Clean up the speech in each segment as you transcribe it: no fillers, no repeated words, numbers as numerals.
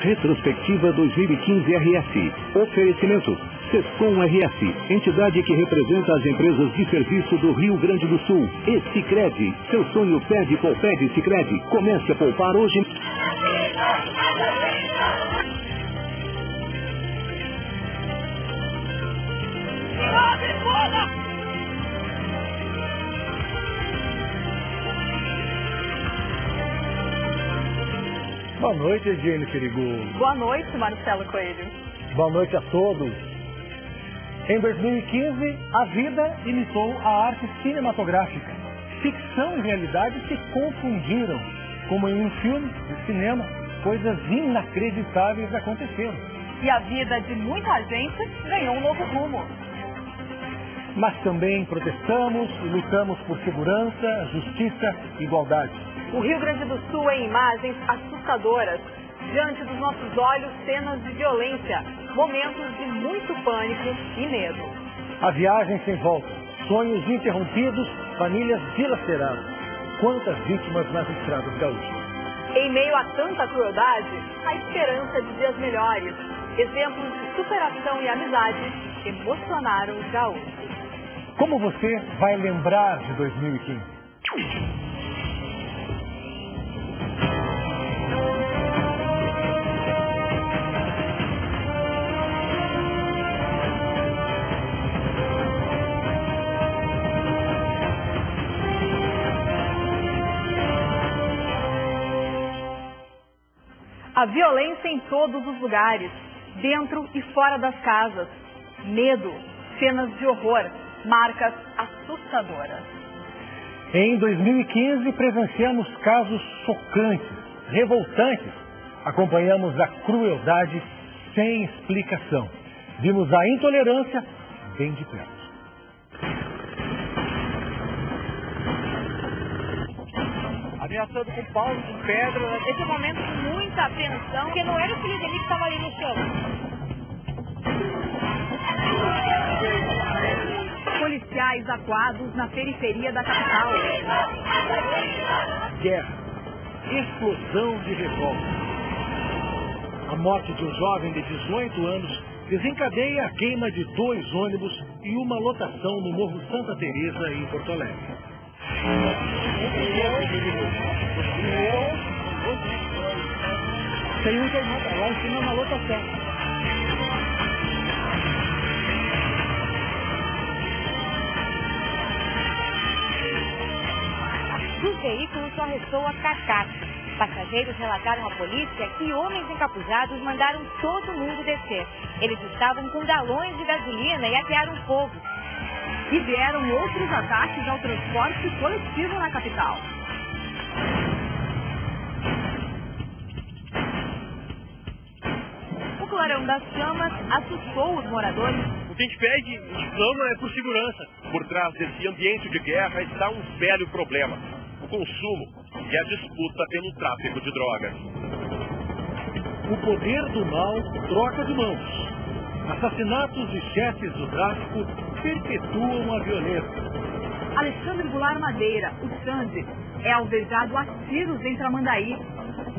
Retrospectiva 2015 RS. Oferecimento. Sescom RS, entidade que representa as empresas de serviço do Rio Grande do Sul. E Sicredi. Seu sonho pede Polped Sicredi. Comece a poupar hoje. Boa noite, Ediene Perigoso. Boa noite, Marcelo Coelho. Boa noite a todos. Em 2015, a vida imitou a arte cinematográfica. Ficção e realidade se confundiram. Como em um filme de cinema, coisas inacreditáveis aconteceram. E a vida de muita gente ganhou um novo rumo. Mas também protestamos e lutamos por segurança, justiça e igualdade. O Rio Grande do Sul em imagens assustadoras. Diante dos nossos olhos, cenas de violência, momentos de muito pânico e medo. A viagem sem volta, sonhos interrompidos, famílias dilaceradas. Quantas vítimas nas estradas gaúchas. Em meio a tanta crueldade, a esperança de dias melhores. Exemplos de superação e amizade emocionaram os gaúchos. Como você vai lembrar de 2015? A violência em todos os lugares, dentro e fora das casas. Medo, cenas de horror, marcas assustadoras. Em 2015, presenciamos casos chocantes, revoltantes. Acompanhamos a crueldade sem explicação. Vimos a intolerância bem de perto. Ameaçando com pau, com pedra. Esse momento de muita atenção, porque não era o Felipe que estava ali no chão. Policiais acuados na periferia da capital. Guerra, explosão de revólver. A morte de um jovem de 18 anos desencadeia a queima de 2 ônibus e uma lotação no Morro Santa Teresa, em Porto Alegre. Tem um queimado lá em cima na lotação. Do veículo só restou a carcaça. Passageiros relataram à polícia que homens encapuzados mandaram todo mundo descer. Eles estavam com galões de gasolina e atearam fogo. E vieram outros ataques ao transporte coletivo na capital. O clarão das chamas assustou os moradores. O que a gente pede e clama é por segurança. Por trás desse ambiente de guerra está um velho problema: o consumo e a disputa pelo tráfico de drogas. O poder do mal troca de mãos. Assassinatos de chefes do tráfico perpetuam a violência. Alexandre Goulart Madeira, o Xande, é alvejado a tiros em Tramandaí.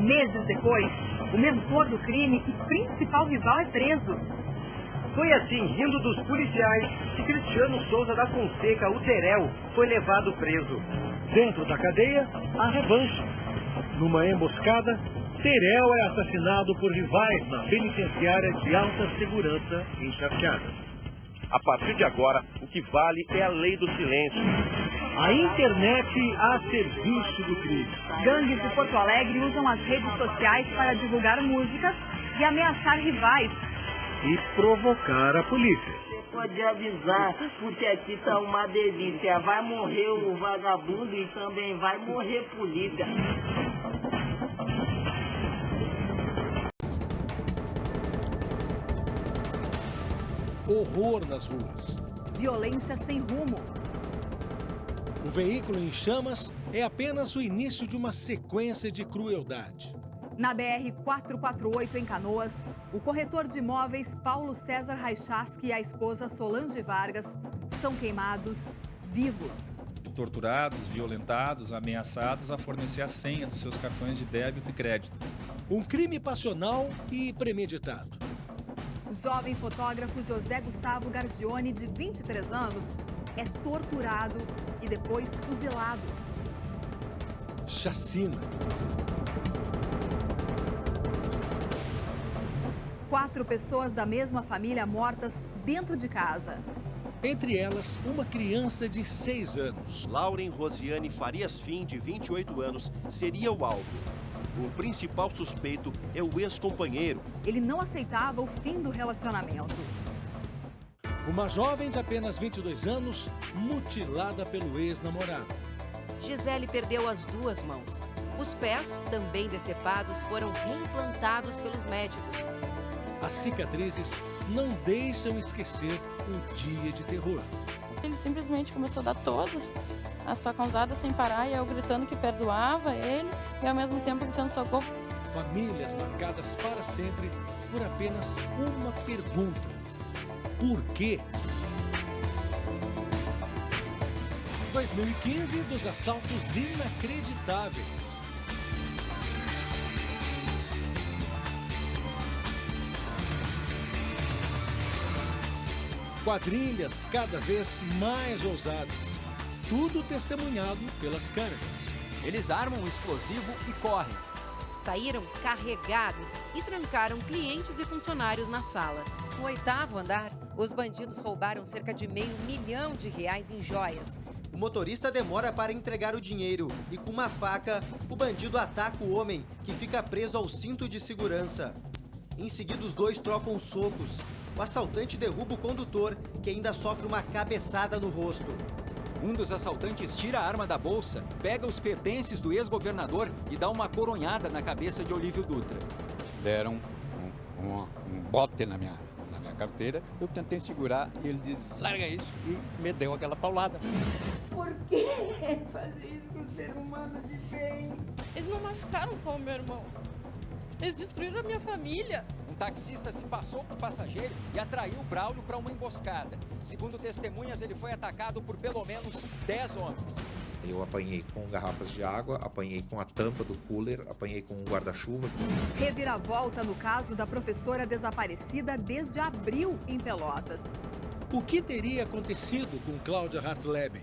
Meses depois, o mentor do crime e principal rival é preso. Foi assim, rindo dos policiais, que Cristiano Souza da Fonseca, o Terel, foi levado preso. Dentro da cadeia, a revanche. Numa emboscada, Terel é assassinado por rivais na penitenciária de alta segurança em Charqueadas. A partir de agora, o que vale é a lei do silêncio. A internet a serviço do crime. Gangues de Porto Alegre usam as redes sociais para divulgar músicas e ameaçar rivais. E provocar a polícia. Você pode avisar, porque aqui tá uma delícia. Vai morrer o vagabundo e também vai morrer polícia. Horror nas ruas. Violência sem rumo. O veículo em chamas é apenas o início de uma sequência de crueldade. Na BR-448 em Canoas, o corretor de imóveis Paulo César Raichaski e a esposa Solange Vargas são queimados vivos. Torturados, violentados, ameaçados a fornecer a senha dos seus cartões de débito e crédito. Um crime passional e premeditado. O jovem fotógrafo José Gustavo Gargione, de 23 anos, é torturado e depois fuzilado. Chacina. 4 pessoas da mesma família mortas dentro de casa. Entre elas, uma criança de 6 anos. Lauren Rosiane Farias Fim, de 28 anos, seria o alvo. O principal suspeito é o ex-companheiro. Ele não aceitava o fim do relacionamento. Uma jovem de apenas 22 anos, mutilada pelo ex-namorado. Gisele perdeu as 2 mãos. Os pés, também decepados, foram reimplantados pelos médicos. As cicatrizes não deixam esquecer um dia de terror. Ele simplesmente começou a dar todas as facadas sem parar, e eu gritando que perdoava ele e ao mesmo tempo gritando socorro. Famílias marcadas para sempre por apenas uma pergunta: por quê? 2015 dos assaltos inacreditáveis. Quadrilhas cada vez mais ousadas. Tudo testemunhado pelas câmeras. Eles armam um explosivo e correm. Saíram carregados e trancaram clientes e funcionários na sala. No 8º andar, os bandidos roubaram cerca de R$500 milhão em joias. O motorista demora para entregar o dinheiro e, com uma faca, o bandido ataca o homem, que fica preso ao cinto de segurança. Em seguida, os dois trocam socos. O assaltante derruba o condutor, que ainda sofre uma cabeçada no rosto. Um dos assaltantes tira a arma da bolsa, pega os pertences do ex-governador e dá uma coronhada na cabeça de Olívio Dutra. Deram um bote na minha carteira, eu tentei segurar e ele disse, larga isso, e me deu aquela paulada. Por que fazer isso com o ser humano de bem? Eles não machucaram só o meu irmão, eles destruíram a minha família. Um taxista se passou por passageiro e atraiu Braulio para uma emboscada. Segundo testemunhas, ele foi atacado por pelo menos 10 homens. Eu apanhei com garrafas de água, apanhei com a tampa do cooler, apanhei com um guarda-chuva. Reviravolta no caso da professora desaparecida desde abril em Pelotas. O que teria acontecido com Cláudia Hartleben?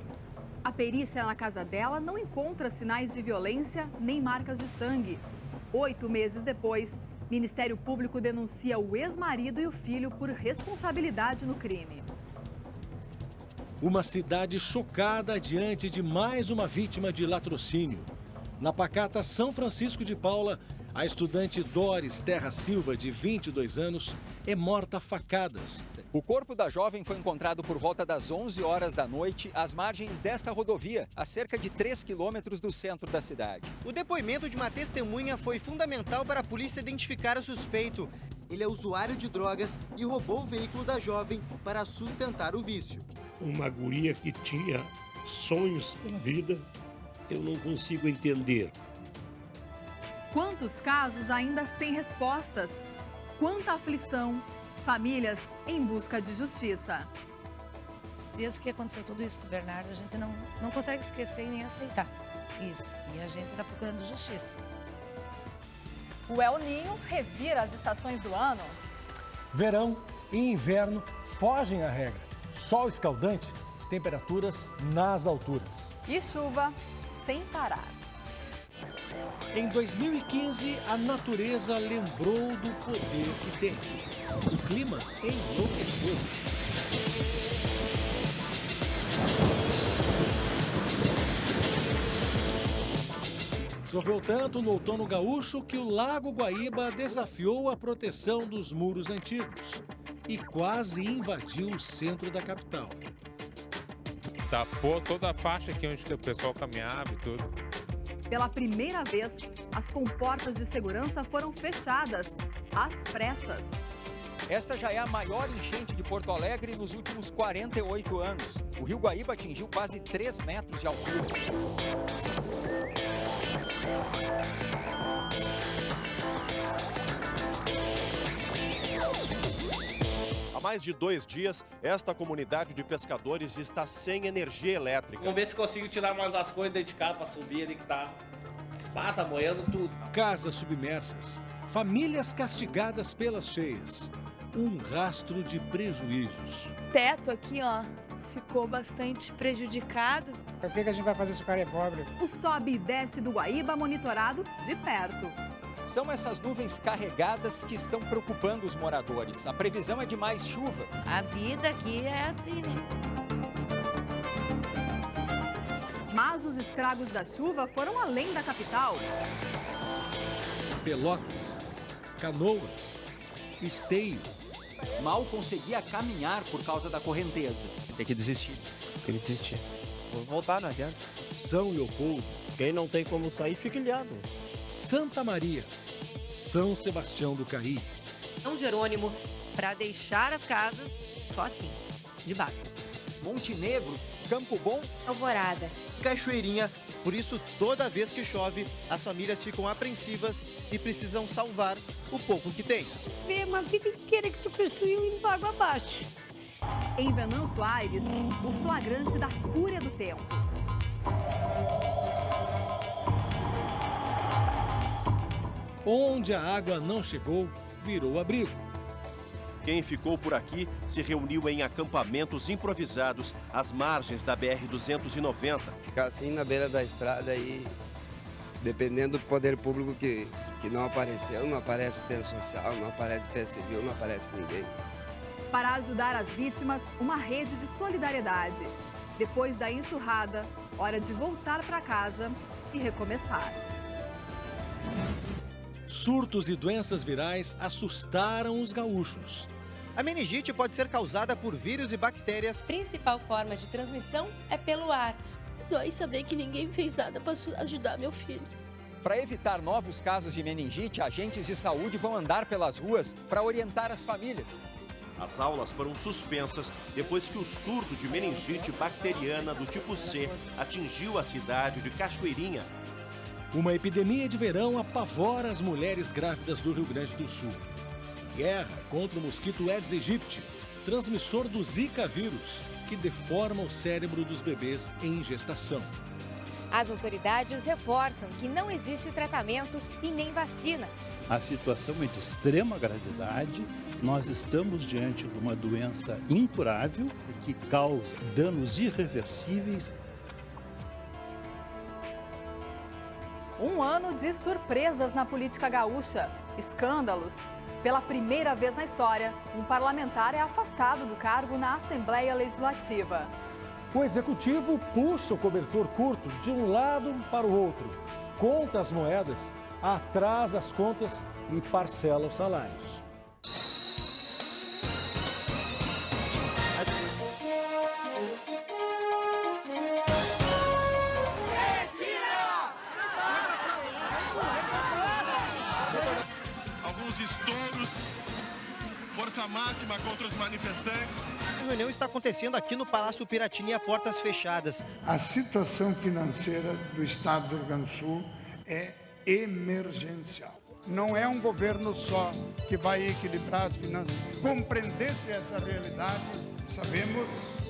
A perícia na casa dela não encontra sinais de violência nem marcas de sangue. 8 meses depois, Ministério Público denuncia o ex-marido e o filho por responsabilidade no crime. Uma cidade chocada diante de mais uma vítima de latrocínio. Na pacata São Francisco de Paula, a estudante Doris Terra Silva, de 22 anos, é morta a facadas. O corpo da jovem foi encontrado por volta das 11 horas da noite, às margens desta rodovia, a cerca de 3 quilômetros do centro da cidade. O depoimento de uma testemunha foi fundamental para a polícia identificar o suspeito. Ele é usuário de drogas e roubou o veículo da jovem para sustentar o vício. Uma guria que tinha sonhos pela vida, eu não consigo entender. Quantos casos ainda sem respostas? Quanta aflição? Famílias em busca de justiça. Desde que aconteceu tudo isso com o Bernardo, a gente não consegue esquecer e nem aceitar isso. E a gente está procurando justiça. O El Niño revira as estações do ano. Verão e inverno fogem à regra. Sol escaldante, temperaturas nas alturas. E chuva sem parar. Em 2015, a natureza lembrou do poder que tem. O clima enlouqueceu. Choveu tanto no outono gaúcho que o Lago Guaíba desafiou a proteção dos muros antigos e quase invadiu o centro da capital. Tapou toda a faixa aqui onde o pessoal caminhava e tudo. Pela primeira vez, as comportas de segurança foram fechadas, às pressas. Esta já é a maior enchente de Porto Alegre nos últimos 48 anos. O Rio Guaíba atingiu quase 3 metros de altura. Há mais de 2 dias, esta comunidade de pescadores está sem energia elétrica. Vamos ver se consigo tirar mais das coisas dentro de casa para subir ali que tá. Tá moendo tudo. Casas submersas, Famílias castigadas pelas cheias. Um rastro de prejuízos. O teto aqui, ó, ficou bastante prejudicado. Por que a gente vai fazer se o cara é pobre? O sobe e desce do Guaíba monitorado de perto. São essas nuvens carregadas que estão preocupando os moradores. A previsão é de mais chuva. A vida aqui é assim, né? Mas os estragos da chuva foram além da capital. Pelotas, Canoas, Esteio. Mal conseguia caminhar por causa da correnteza. Tem que desistir. Tem que desistir. Vou voltar, não adianta. São Leopoldo. Quem não tem como sair, fica ilhado. Santa Maria, São Sebastião do Caí. São Jerônimo, para deixar as casas só assim, de baixo. Montenegro, Campo Bom, Alvorada, Cachoeirinha. Por isso, toda vez que chove, as famílias ficam apreensivas e precisam salvar o pouco que tem. Vê uma vida inteira que tu construiu indo água abaixo. Em Venâncio Aires, o flagrante da fúria do tempo. Onde a água não chegou, virou abrigo. Quem ficou por aqui se reuniu em acampamentos improvisados às margens da BR-290. Ficar assim na beira da estrada e, dependendo do poder público que não apareceu, não aparece assistência social, não aparece PSCV, não aparece ninguém. Para ajudar as vítimas, uma rede de solidariedade. Depois da enxurrada, hora de voltar para casa e recomeçar. Surtos e doenças virais assustaram os gaúchos. A meningite pode ser causada por vírus e bactérias. A principal forma de transmissão é pelo ar. Dói saber que ninguém fez nada para ajudar meu filho. Para evitar novos casos de meningite, agentes de saúde vão andar pelas ruas para orientar as famílias. As aulas foram suspensas depois que o surto de meningite bacteriana do tipo C atingiu a cidade de Cachoeirinha. Uma epidemia de verão apavora as mulheres grávidas do Rio Grande do Sul. Guerra contra o mosquito Aedes aegypti, transmissor do Zika vírus, que deforma o cérebro dos bebês em gestação. As autoridades reforçam que não existe tratamento e nem vacina. A situação é de extrema gravidade. Nós estamos diante de uma doença incurável que causa danos irreversíveis. Um ano de surpresas na política gaúcha, escândalos. Pela primeira vez na história, um parlamentar é afastado do cargo na Assembleia Legislativa. O executivo puxa o cobertor curto de um lado para o outro, conta as moedas, atrasa as contas e parcela os salários. Estouros, força máxima contra os manifestantes. A reunião está acontecendo aqui no Palácio Piratini a portas fechadas. A situação financeira do Estado do Rio Grande do Sul é emergencial. Não é um governo só que vai equilibrar as finanças. Compreender-se essa realidade, sabemos,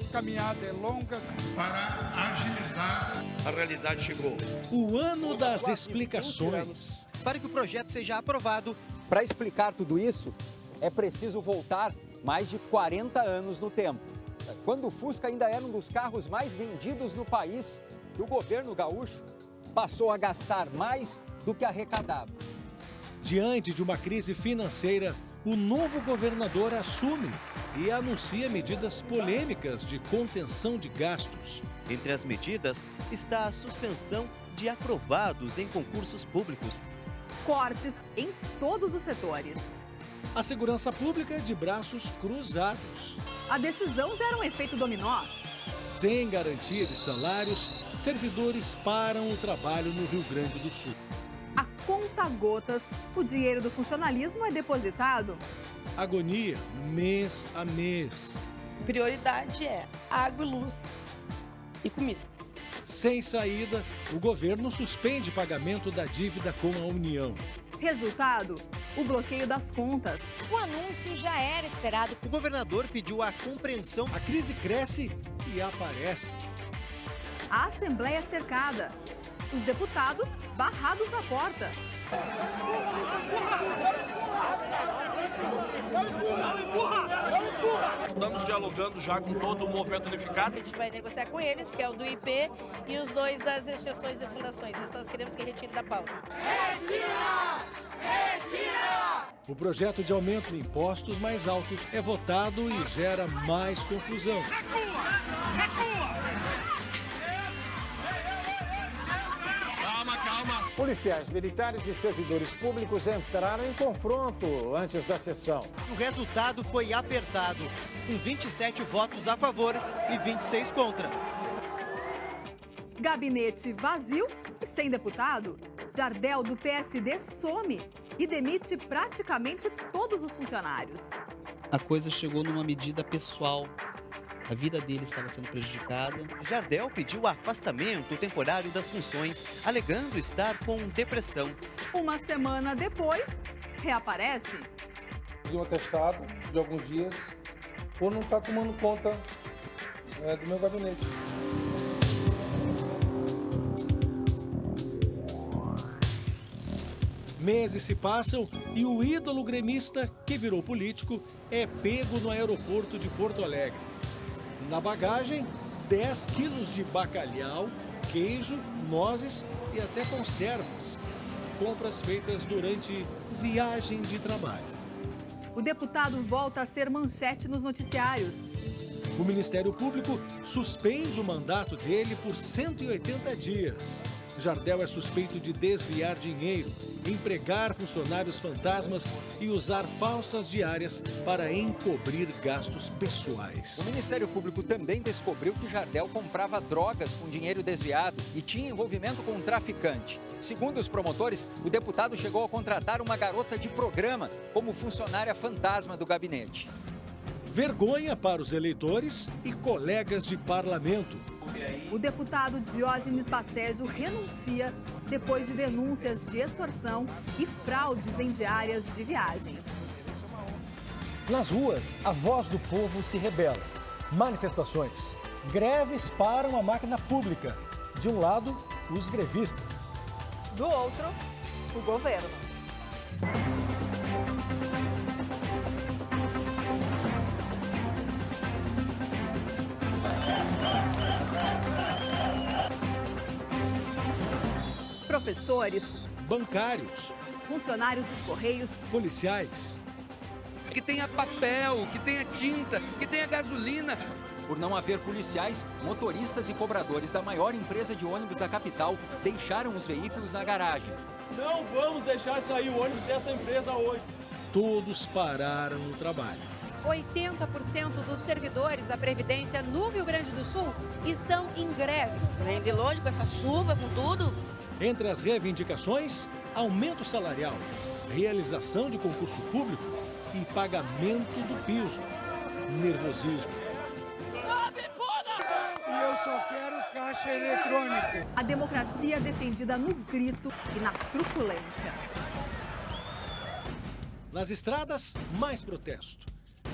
a caminhada é longa para agilizar. A realidade chegou. O ano das explicações. Para que o projeto seja aprovado. Para explicar tudo isso, é preciso voltar mais de 40 anos no tempo. Quando o Fusca ainda era um dos carros mais vendidos no país, o governo gaúcho passou a gastar mais do que arrecadava. Diante de uma crise financeira, o novo governador assume e anuncia medidas polêmicas de contenção de gastos. Entre as medidas está a suspensão de aprovados em concursos públicos. Cortes em todos os setores. A segurança pública de braços cruzados. A decisão gera um efeito dominó. Sem garantia de salários, servidores param o trabalho no Rio Grande do Sul. A conta-gotas, o dinheiro do funcionalismo é depositado. Agonia, mês a mês. Prioridade é água e luz e comida. Sem saída, o governo suspende pagamento da dívida com a União. Resultado, o bloqueio das contas. O anúncio já era esperado. O governador pediu a compreensão. A crise cresce e aparece. A Assembleia cercada. Os deputados barrados na porta. Estamos dialogando já com todo o movimento unificado. A gente vai negociar com eles, que é o do IP e os dois das exceções e fundações. Isso nós queremos que retire da pauta. Retira! Retira! O projeto de aumento de impostos mais altos é votado e gera mais confusão. Policiais, militares e servidores públicos entraram em confronto antes da sessão. O resultado foi apertado, com 27 votos a favor e 26 contra. Gabinete vazio e sem deputado. Jardel, do PSD, some e demite praticamente todos os funcionários. A coisa chegou numa medida pessoal. A vida dele estava sendo prejudicada. Jardel pediu afastamento temporário das funções, alegando estar com depressão. Uma semana depois, reaparece. De um atestado de alguns dias, ou não está tomando conta do meu gabinete. Meses se passam e o ídolo gremista, que virou político, é pego no aeroporto de Porto Alegre. Na bagagem, 10 quilos de bacalhau, queijo, nozes e até conservas. Compras feitas durante viagem de trabalho. O deputado volta a ser manchete nos noticiários. O Ministério Público suspende o mandato dele por 180 dias. Jardel é suspeito de desviar dinheiro, empregar funcionários fantasmas e usar falsas diárias para encobrir gastos pessoais. O Ministério Público também descobriu que Jardel comprava drogas com dinheiro desviado e tinha envolvimento com um traficante. Segundo os promotores, o deputado chegou a contratar uma garota de programa como funcionária fantasma do gabinete. Vergonha para os eleitores e colegas de parlamento. O deputado Diógenes Bacejo renuncia depois de denúncias de extorsão e fraudes em diárias de viagem. Nas ruas, a voz do povo se rebela. Manifestações, greves param a máquina pública. De um lado, os grevistas. Do outro, o governo. Professores, bancários, funcionários dos Correios, policiais. Que tenha papel, que tenha tinta, que tenha gasolina. Por não haver policiais, motoristas e cobradores da maior empresa de ônibus da capital deixaram os veículos na garagem. Não vamos deixar sair o ônibus dessa empresa hoje. Todos pararam no trabalho. 80% dos servidores da Previdência no Rio Grande do Sul estão em greve. Vem de longe com essa chuva, com tudo. Entre as reivindicações, aumento salarial, realização de concurso público e pagamento do piso. Nervosismo. E eu só quero caixa eletrônica. A democracia defendida no grito e na truculência. Nas estradas, mais protesto.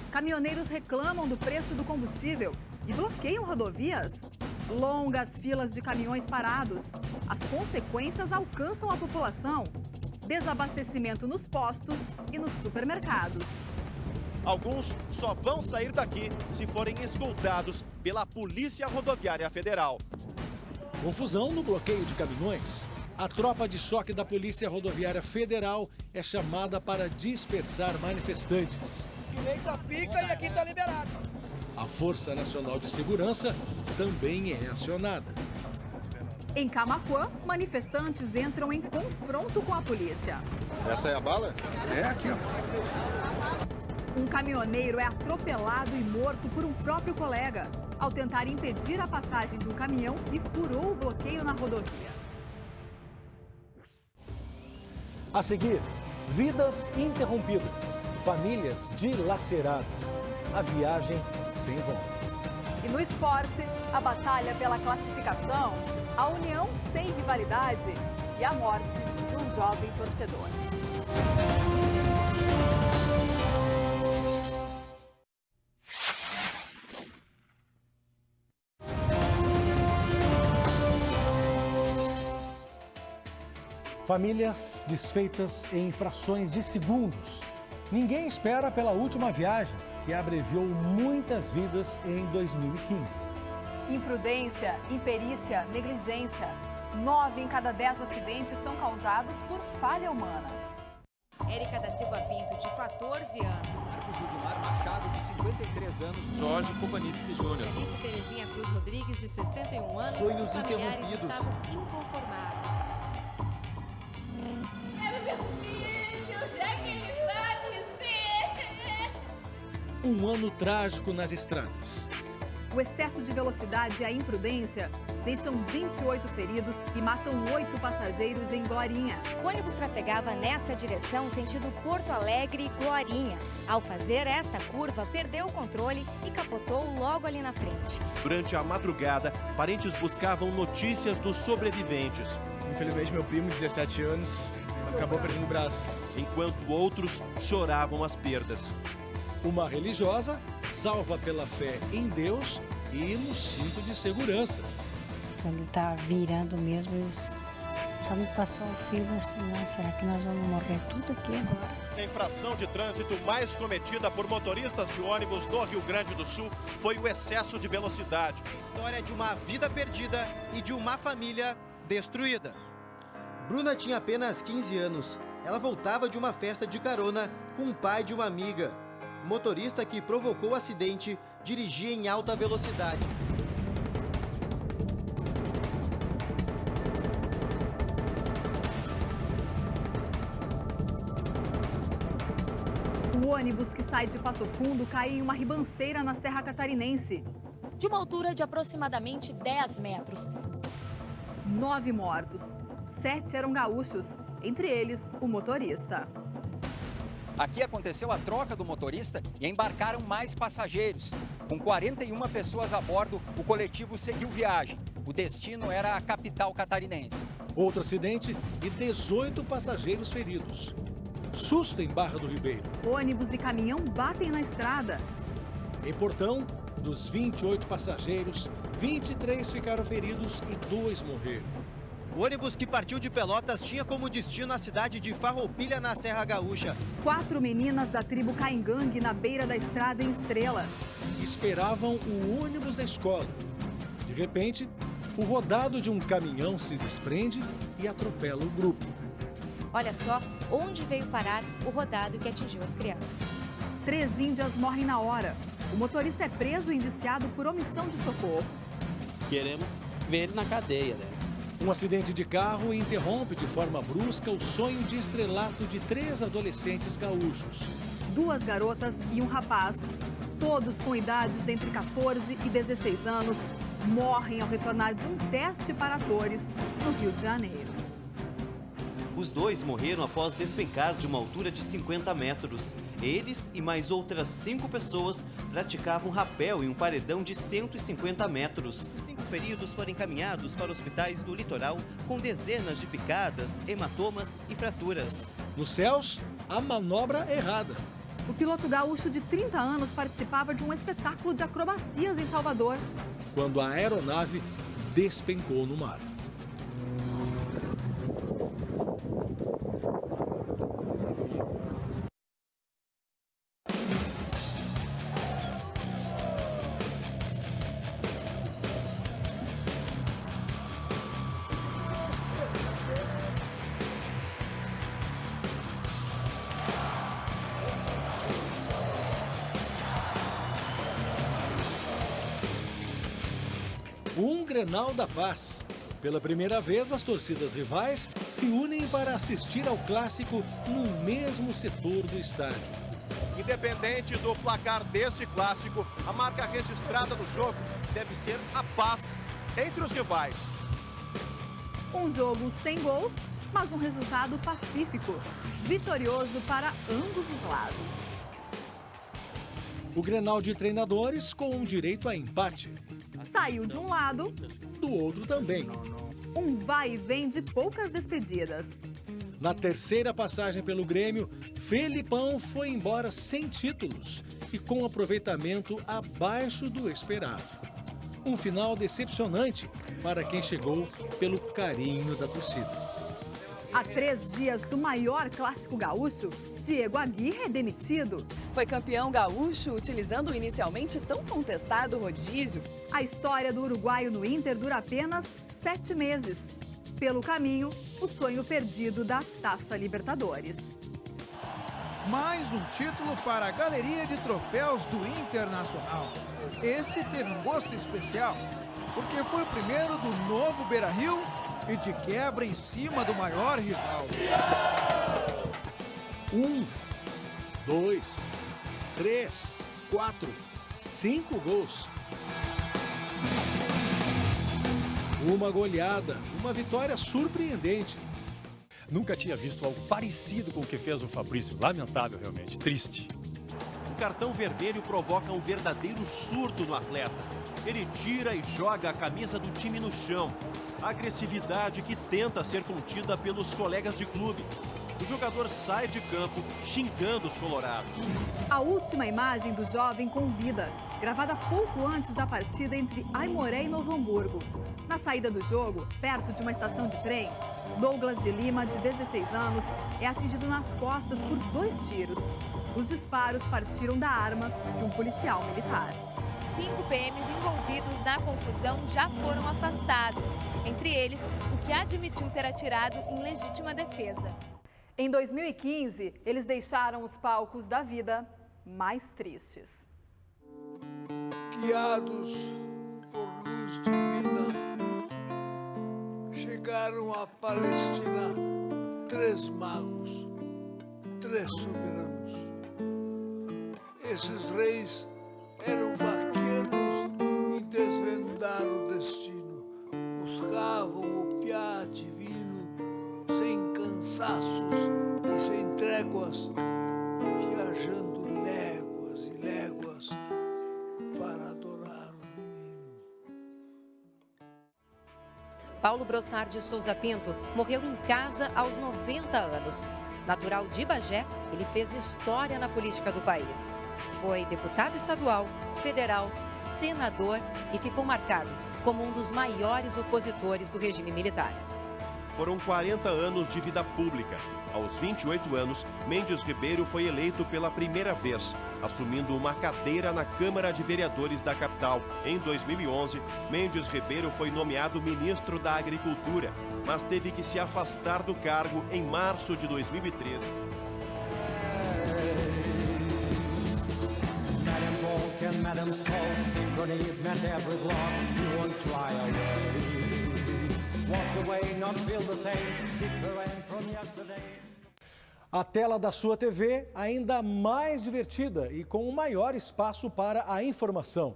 Caminhoneiros reclamam do preço do combustível e bloqueiam rodovias. Longas filas de caminhões parados. As consequências alcançam a população. Desabastecimento nos postos e nos supermercados. Alguns só vão sair daqui se forem escoltados pela Polícia Rodoviária Federal. Confusão no bloqueio de caminhões. A tropa de choque da Polícia Rodoviária Federal é chamada para dispersar manifestantes. Direita fica e aqui está liberado. A Força Nacional de Segurança também é acionada. Em Camaquã, manifestantes entram em confronto com a polícia. Essa é a bala? É aqui, ó. Um caminhoneiro é atropelado e morto por um próprio colega, ao tentar impedir a passagem de um caminhão que furou o bloqueio na rodovia. A seguir, vidas interrompidas, famílias dilaceradas, a viagem sem volta. E no esporte, a batalha pela classificação, a união sem rivalidade e a morte de um jovem torcedor. Famílias desfeitas em frações de segundos. Ninguém espera pela última viagem, que abreviou muitas vidas em 2015. Imprudência, imperícia, negligência. 9 em cada 10 acidentes são causados por falha humana. Érica da Silva Pinto, de 14 anos. Marcos Rudimar Machado, de 53 anos. Jorge Kubanitsky Júnior. Alice Terezinha Cruz Rodrigues, de 61 anos. Sonhos Familiares interrompidos. estavam inconformados. É meu filho, onde é que ele vai dizer? Um ano trágico nas estradas. O excesso de velocidade e a imprudência deixam 28 feridos e matam 8 passageiros em Glorinha. O ônibus trafegava nessa direção, sentido Porto Alegre e Glorinha. Ao fazer esta curva, perdeu o controle e capotou logo ali na frente. Durante a madrugada, parentes buscavam notícias dos sobreviventes. Infelizmente, meu primo, de 17 anos, acabou perdendo o braço. Enquanto outros choravam as perdas. Uma religiosa salva pela fé em Deus e no cinto de segurança. Quando ele estava virando mesmo, ele só me passou o fio assim, né? Será que nós vamos morrer tudo aqui agora? A infração de trânsito mais cometida por motoristas de ônibus do Rio Grande do Sul foi o excesso de velocidade. História de uma vida perdida e de uma família destruída. Bruna tinha apenas 15 anos. Ela voltava de uma festa de carona com o pai de uma amiga. O motorista que provocou o acidente dirigia em alta velocidade. O ônibus que sai de Passo Fundo cai em uma ribanceira na Serra Catarinense. De uma altura de aproximadamente 10 metros. 9 mortos. 7 eram gaúchos, entre eles o motorista. Aqui aconteceu a troca do motorista e embarcaram mais passageiros. Com 41 pessoas a bordo, o coletivo seguiu viagem. O destino era a capital catarinense. Outro acidente e 18 passageiros feridos. Susto em Barra do Ribeiro. Ônibus e caminhão batem na estrada. Em Portão, dos 28 passageiros, 23 ficaram feridos e 2 morreram. O ônibus que partiu de Pelotas tinha como destino a cidade de Farroupilha, na Serra Gaúcha. 4 meninas da tribo Caingangue na beira da estrada em Estrela. Esperavam o ônibus da escola. De repente, o rodado de um caminhão se desprende e atropela o grupo. Olha só onde veio parar o rodado que atingiu as crianças. 3 índias morrem na hora. O motorista é preso e indiciado por omissão de socorro. Queremos ver ele na cadeia, né? Um acidente de carro interrompe de forma brusca o sonho de estrelato de 3 adolescentes gaúchos. 2 garotas e um rapaz, todos com idades entre 14 e 16 anos, morrem ao retornar de um teste para atores no Rio de Janeiro. Os 2 morreram após despencar de uma altura de 50 metros. Eles e mais outras 5 pessoas praticavam rapel em um paredão de 150 metros. Os 5 feridos foram encaminhados para hospitais do litoral com dezenas de picadas, hematomas e fraturas. Nos céus, a manobra errada. O piloto gaúcho de 30 anos participava de um espetáculo de acrobacias em Salvador, quando a aeronave despencou no mar. Um Grenal da Paz. Pela primeira vez, as torcidas rivais se unem para assistir ao clássico no mesmo setor do estádio. Independente do placar desse clássico, a marca registrada no jogo deve ser a paz entre os rivais. Um jogo sem gols, mas um resultado pacífico, vitorioso para ambos os lados. O Grenal de treinadores com direito a empate. Saiu de um lado, do outro também. Um vai e vem de poucas despedidas. Na terceira passagem pelo Grêmio, Felipão foi embora sem títulos e com aproveitamento abaixo do esperado. Um final decepcionante para quem chegou pelo carinho da torcida. Há 3 dias do maior clássico gaúcho, Diego Aguirre é demitido. Foi campeão gaúcho utilizando o inicialmente tão contestado rodízio. A história do uruguaio no Inter dura apenas 7 meses. Pelo caminho, o sonho perdido da Taça Libertadores. Mais um título para a galeria de troféus do Internacional. Esse teve um gosto especial, porque foi o primeiro do novo Beira-Rio e de quebra em cima do maior rival. 1, 2, 3, 4, 5 gols. Uma goleada, uma vitória surpreendente. Nunca tinha visto algo parecido com o que fez o Fabrício. Lamentável, realmente. Triste. O cartão vermelho provoca um verdadeiro surto no atleta. Ele tira e joga a camisa do time no chão. A agressividade que tenta ser contida pelos colegas de clube. O jogador sai de campo xingando os colorados. A última imagem do jovem com vida, gravada pouco antes da partida entre Aimoré e Novo Hamburgo. Na saída do jogo, perto de uma estação de trem, Douglas de Lima, de 16 anos, é atingido nas costas por 2 tiros. Os disparos partiram da arma de um policial militar. 5 PMs envolvidos na confusão já foram afastados. Entre eles, o que admitiu ter atirado em legítima defesa. Em 2015, eles deixaram os palcos da vida mais tristes. Guiados por luz divina, chegaram à Palestina 3 magos, 3 soberanos. Esses reis eram vaqueiros e desvendaram o destino. Buscavam o piá divino, sem cansaços e sem tréguas, viajando léguas e léguas para adorar o divino. Paulo Brossard de Souza Pinto morreu em casa aos 90 anos. Natural de Bagé, ele fez história na política do país. Foi deputado estadual, federal, senador e ficou marcado como um dos maiores opositores do regime militar. Foram 40 anos de vida pública. Aos 28 anos, Mendes Ribeiro foi eleito pela primeira vez, assumindo uma cadeira na Câmara de Vereadores da capital. Em 2011, Mendes Ribeiro foi nomeado ministro da Agricultura, mas teve que se afastar do cargo em março de 2013. A tela da sua TV ainda mais divertida e com um maior espaço para a informação.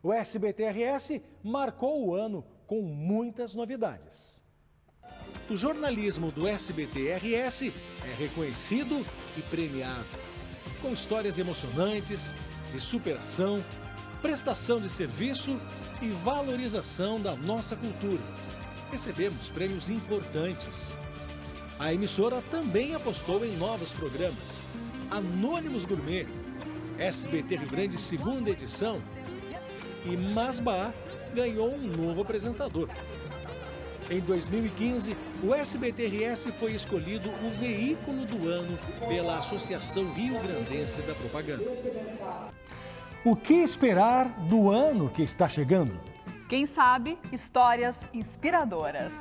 O SBT-RS marcou o ano com muitas novidades. O jornalismo do SBT-RS é reconhecido e premiado, com histórias emocionantes, de superação, prestação de serviço e valorização da nossa cultura. Recebemos prêmios importantes. A emissora também apostou em novos programas. Anônimos Gourmet, SBT Rio Grande segunda edição e Masbá ganhou um novo apresentador. Em 2015, o SBT-RS foi escolhido o veículo do ano pela Associação Rio-Grandense da Propaganda. O que esperar do ano que está chegando? Quem sabe, histórias inspiradoras.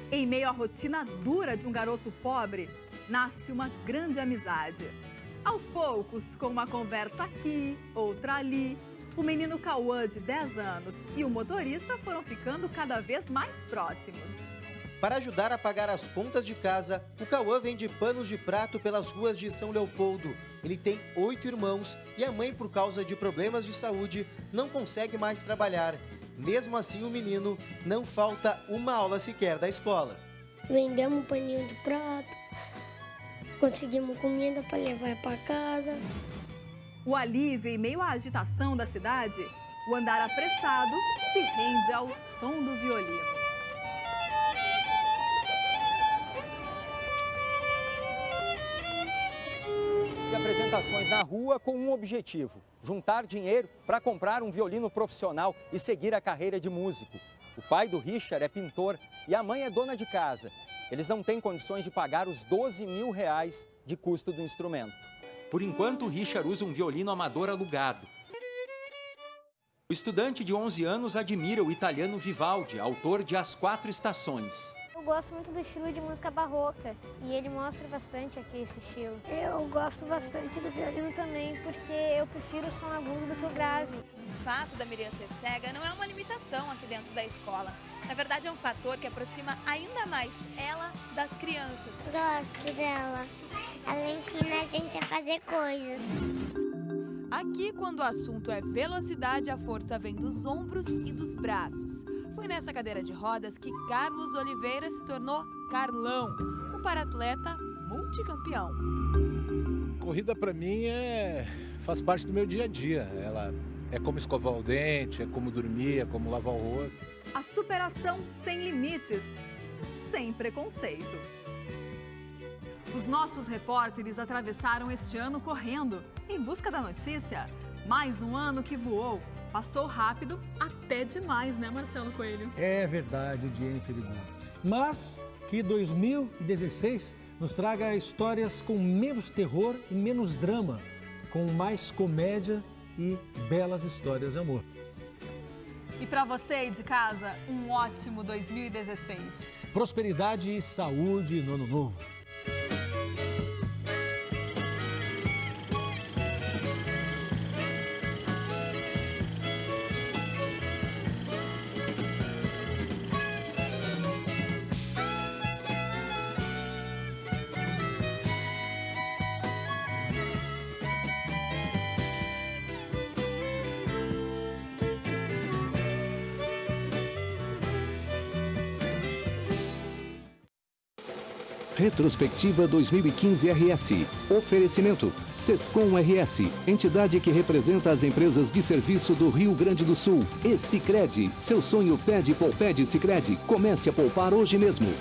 Em meio à rotina dura de um garoto pobre, nasce uma grande amizade. Aos poucos, com uma conversa aqui, outra ali, o menino Cauã, de 10 anos, e o motorista foram ficando cada vez mais próximos. Para ajudar a pagar as contas de casa, o Cauã vende panos de prato pelas ruas de São Leopoldo. Ele tem 8 irmãos e a mãe, por causa de problemas de saúde, não consegue mais trabalhar. Mesmo assim, o menino não falta uma aula sequer da escola. Vendemos um paninho de prato, conseguimos comida para levar para casa. O alívio em meio à agitação da cidade, o andar apressado se rende ao som do violino. apresentações na rua com um objetivo: juntar dinheiro para comprar um violino profissional e seguir a carreira de músico. O pai do Richard é pintor e a mãe é dona de casa. Eles não têm condições de pagar os R$12.000 de custo do instrumento. Por enquanto, o Richard usa um violino amador alugado. O estudante de 11 anos admira o italiano Vivaldi, autor de As Quatro Estações. Eu gosto muito do estilo de música barroca e ele mostra bastante aqui esse estilo. Eu gosto bastante do violino também, porque eu prefiro o som agudo do que o grave. O fato da Miriam ser cega não é uma limitação aqui dentro da escola. Na verdade, é um fator que aproxima ainda mais ela das crianças. Gosto dela. Ela ensina a gente a fazer coisas. Aqui, quando o assunto é velocidade, a força vem dos ombros e dos braços. Foi nessa cadeira de rodas que Carlos Oliveira se tornou Carlão, um paratleta multicampeão. Corrida para mim faz parte do meu dia a dia. Ela é como escovar o dente, é como dormir, é como lavar o rosto. A superação sem limites, sem preconceito. Os nossos repórteres atravessaram este ano correndo, em busca da notícia. Mais um ano que voou. Passou rápido, até demais, né, Marcelo Coelho? É verdade, Jennifer Rigon. Mas que 2016 nos traga histórias com menos terror e menos drama, com mais comédia e belas histórias de amor. E para você aí de casa, um ótimo 2016. Prosperidade e saúde no ano novo. Retrospectiva 2015 RS. Oferecimento: Sescom RS, entidade que representa as empresas de serviço do Rio Grande do Sul. E Sicredi, seu sonho pede Poupede Sicredi. Comece a poupar hoje mesmo.